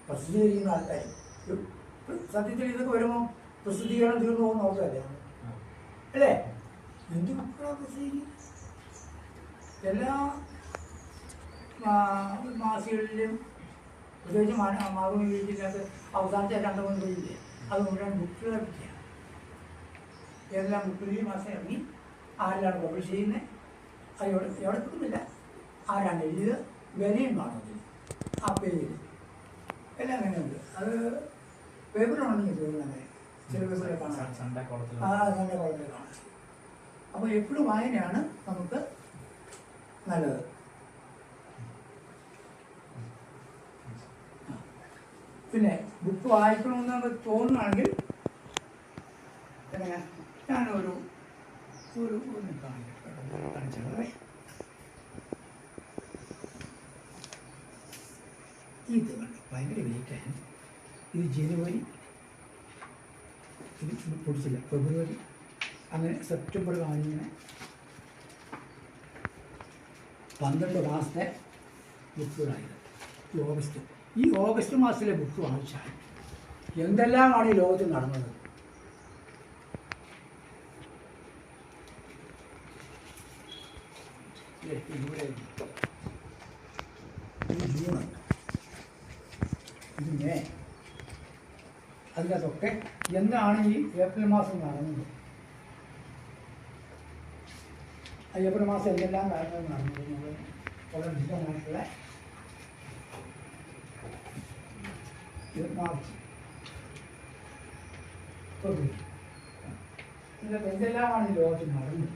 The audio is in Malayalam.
പ്രസിദ്ധീകരിക്കുന്ന ആൾക്കാർ. സത്യത്തിൽ ഇതൊക്കെ വരുമ്പോൾ പ്രസിദ്ധീകരണം തീർന്നു പോകുന്ന ഓർത്തല്ലേ അല്ലേ? എന്ത് ബുക്കുകളാണ് പ്രസിദ്ധീകരിക്കുന്നത്? എല്ലാ മാസികകളിലും പ്രത്യേകിച്ച് മാതൃഭൂമി വീട്ടിനകത്ത് അവസാനത്തെ 2-3 പേജില്ലേ അത് മുഴുവൻ ബുക്കുകളെ പറ്റിയാണ്. ഏതെല്ലാം ബുക്കുകൾ ഈ മാസം ഇറങ്ങി, ആരിലാണ് പബ്ലിഷ് ചെയ്യുന്നത്, അത് എവിടെ കിട്ടുന്നില്ല, ആരാണ് എഴുതിയത്, വിലയും കാണുന്നില്ല ആ പേജിൽ എല്ലാം അങ്ങനെയുണ്ട്. അത് പേപ്പറിലാണെങ്കിൽ തോന്നുന്നത് ചില പേപ്പറിൽ കാണാം, സൺഡേ കോളത്തിൽ കാണാം. അപ്പോൾ എപ്പോഴും വായനയാണ് നമുക്ക് നല്ലത്. പിന്നെ ബുക്ക് വായിക്കണമെന്ന് നമുക്ക് തോന്നുകയാണെങ്കിൽ എങ്ങനെ ഞാനൊരു കാണിച്ചേ. ഇത് കണ്ടു ഭയങ്കര വെയിറ്റാണ്. ഇത് ജനുവരി, ഇത് പൊടിച്ചില്ല, ഫെബ്രുവരി, അങ്ങനെ സെപ്റ്റംബർ കാണിങ്ങനെ 12 മാസത്തെ ബുക്കുകളായിരുന്നു. ഈ ഓഗസ്റ്റ് മാസത്തിലെ ബുക്ക് വായിച്ചാൽ എന്തെല്ലാമാണ് ഈ ലോകത്ത് നടന്നത്. ജൂണ്, ഇത് മേ, അതിനകത്തൊക്കെ എന്താണ് ഈ ഏപ്രിൽ മാസം നടന്നത്, ഏപ്രിൽ മാസം എന്തെല്ലാം കാര്യങ്ങൾ നടന്നത് വളരെ വിശദമായിട്ടുള്ള മാർച്ച്, ഫെബ്രുവരി, ഇതിനകത്ത് എന്തെല്ലാമാണ് ഈ ലോകത്തിൽ നടന്നത്.